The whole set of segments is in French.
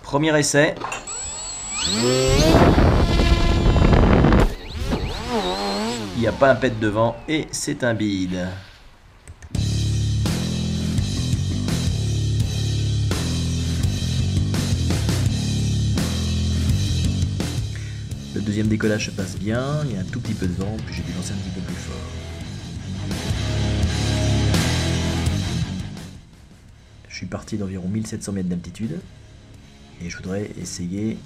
Premier essai. Il n'y a pas un pet devant et c'est un bide. Le deuxième décollage se passe bien, il y a un tout petit peu de vent, puis j'ai dû lancer un petit peu plus fort. Je suis parti d'environ 1700 mètres d'altitude et je voudrais essayer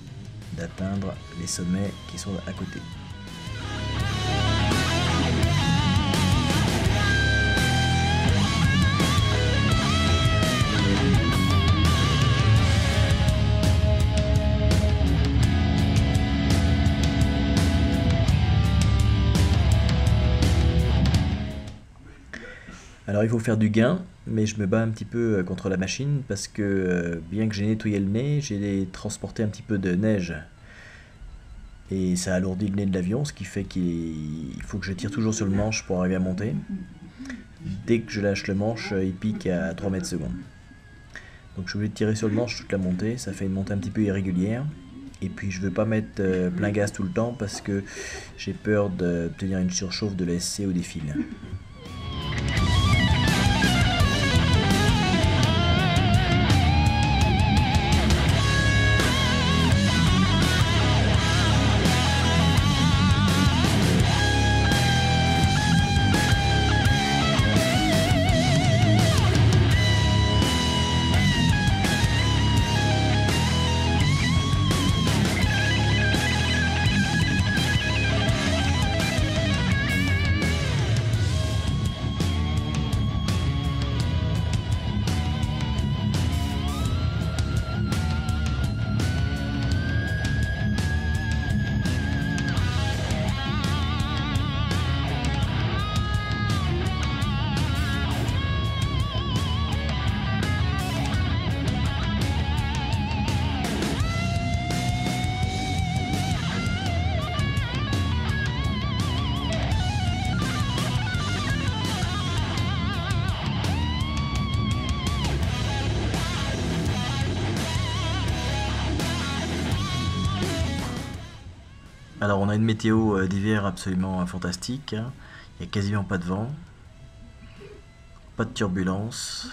d'atteindre les sommets qui sont à côté. Alors il faut faire du gain, mais je me bats un petit peu contre la machine parce que bien que j'ai nettoyé le nez, j'ai transporté un petit peu de neige. Et ça alourdit le nez de l'avion, ce qui fait qu'il faut que je tire toujours sur le manche pour arriver à monter. Dès que je lâche le manche, il pique à 3 mètres secondes. Donc je suis obligé de tirer sur le manche toute la montée, ça fait une montée un petit peu irrégulière. Et puis je veux pas mettre plein gaz tout le temps parce que j'ai peur d'obtenir une surchauffe de l'ASC ou des fils. Alors on a une météo d'hiver absolument fantastique, il n'y a quasiment pas de vent, pas de turbulence,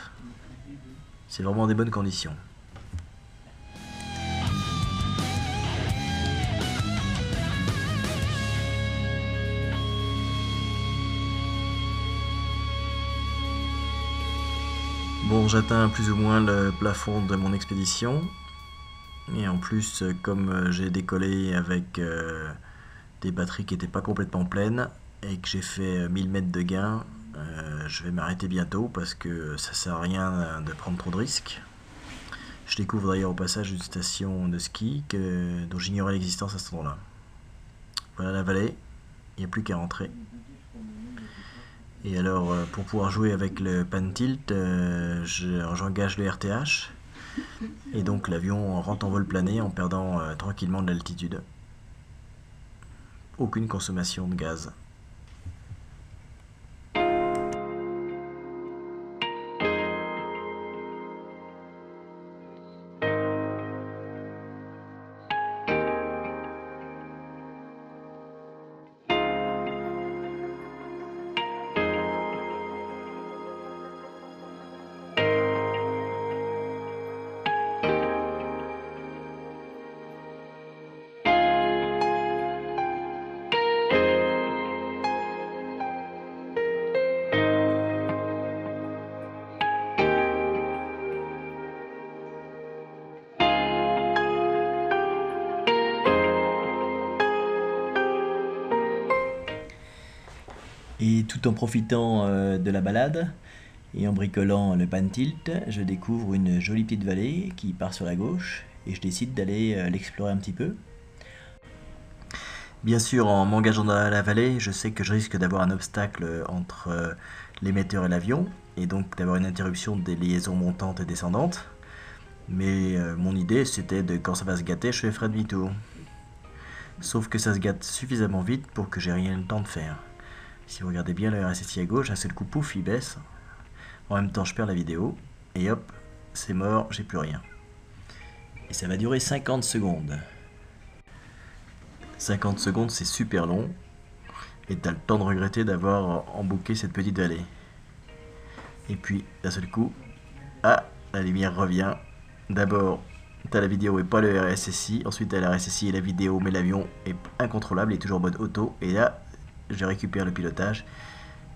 c'est vraiment des bonnes conditions. Bon, j'atteins plus ou moins le plafond de mon expédition. Et en plus, comme j'ai décollé avec des batteries qui n'étaient pas complètement pleines et que j'ai fait 1000 mètres de gain, je vais m'arrêter bientôt parce que ça sert à rien de prendre trop de risques. Je découvre d'ailleurs au passage une station de ski dont j'ignorais l'existence à cet endroit-là. Voilà la vallée, il n'y a plus qu'à rentrer. Et alors, pour pouvoir jouer avec le pan tilt, j'engage le RTH. Et donc l'avion rentre en vol plané en perdant tranquillement de l'altitude. Aucune consommation de gaz. Et tout en profitant de la balade et en bricolant le pan tilt, je découvre une jolie petite vallée qui part sur la gauche et je décide d'aller l'explorer un petit peu. Bien sûr, en m'engageant dans la vallée, je sais que je risque d'avoir un obstacle entre l'émetteur et l'avion et donc d'avoir une interruption des liaisons montantes et descendantes. Mais mon idée c'était de, quand ça va se gâter, je ferai demi-tour. Sauf que ça se gâte suffisamment vite pour que j'ai rien le temps de faire. Si vous regardez bien le RSSI à gauche, un seul coup, pouf, il baisse. En même temps, je perds la vidéo. Et hop, c'est mort, j'ai plus rien. Et ça va durer 50 secondes. 50 secondes, c'est super long. Et t'as le temps de regretter d'avoir embouqué cette petite vallée. Et puis, d'un seul coup, ah, la lumière revient. D'abord, t'as la vidéo et pas le RSSI. Ensuite, t'as le RSSI et la vidéo, mais l'avion est incontrôlable, il est toujours en mode auto. Et là, je récupère le pilotage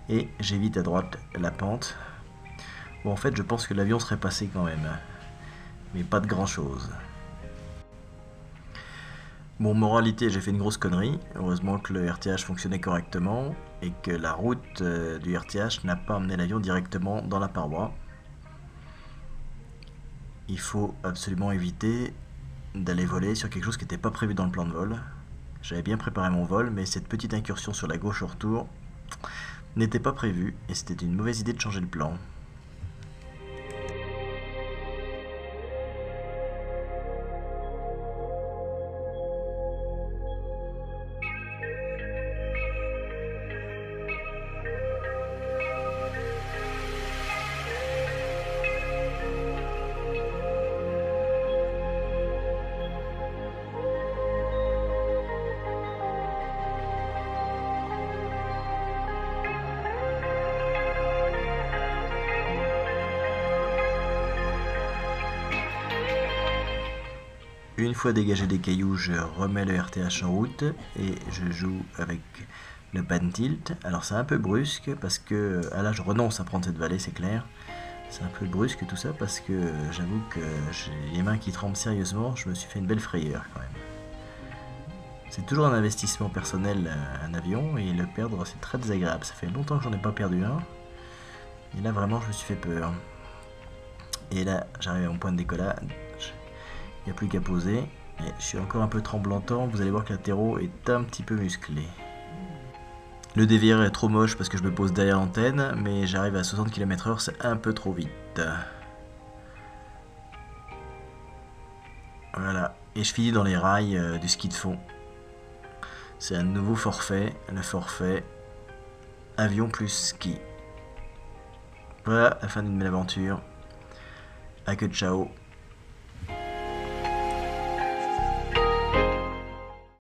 et j'évite à droite la pente. Bon, en fait, je pense que l'avion serait passé quand même, mais pas de grand chose. Bon, moralité, j'ai fait une grosse connerie. Heureusement que le RTH fonctionnait correctement et que la route du RTH n'a pas emmené l'avion directement dans la paroi. Il faut absolument éviter d'aller voler sur quelque chose qui n'était pas prévu dans le plan de vol. J'avais bien préparé mon vol, mais cette petite incursion sur la gauche au retour n'était pas prévue et c'était une mauvaise idée de changer le plan. Une fois dégagé des cailloux, je remets le RTH en route et je joue avec le pan tilt. Alors c'est un peu brusque parce que là je renonce à prendre cette vallée, c'est clair. C'est un peu brusque tout ça parce que j'avoue que j'ai les mains qui tremblent sérieusement. Je me suis fait une belle frayeur quand même. C'est toujours un investissement personnel, un avion, et le perdre c'est très désagréable. Ça fait longtemps que j'en ai pas perdu un. Et là vraiment je me suis fait peur. Et là j'arrive à mon point de décollage. Il n'y a plus qu'à poser. Et je suis encore un peu tremblantant. Vous allez voir que l'atterro est un petit peu musclé. Le DVR est trop moche parce que je me pose derrière l'antenne, mais j'arrive à 60 km/h, c'est un peu trop vite. Voilà. Et je finis dans les rails du ski de fond. C'est un nouveau forfait, le forfait avion plus ski. Voilà la fin d'une belle aventure. À que ciao.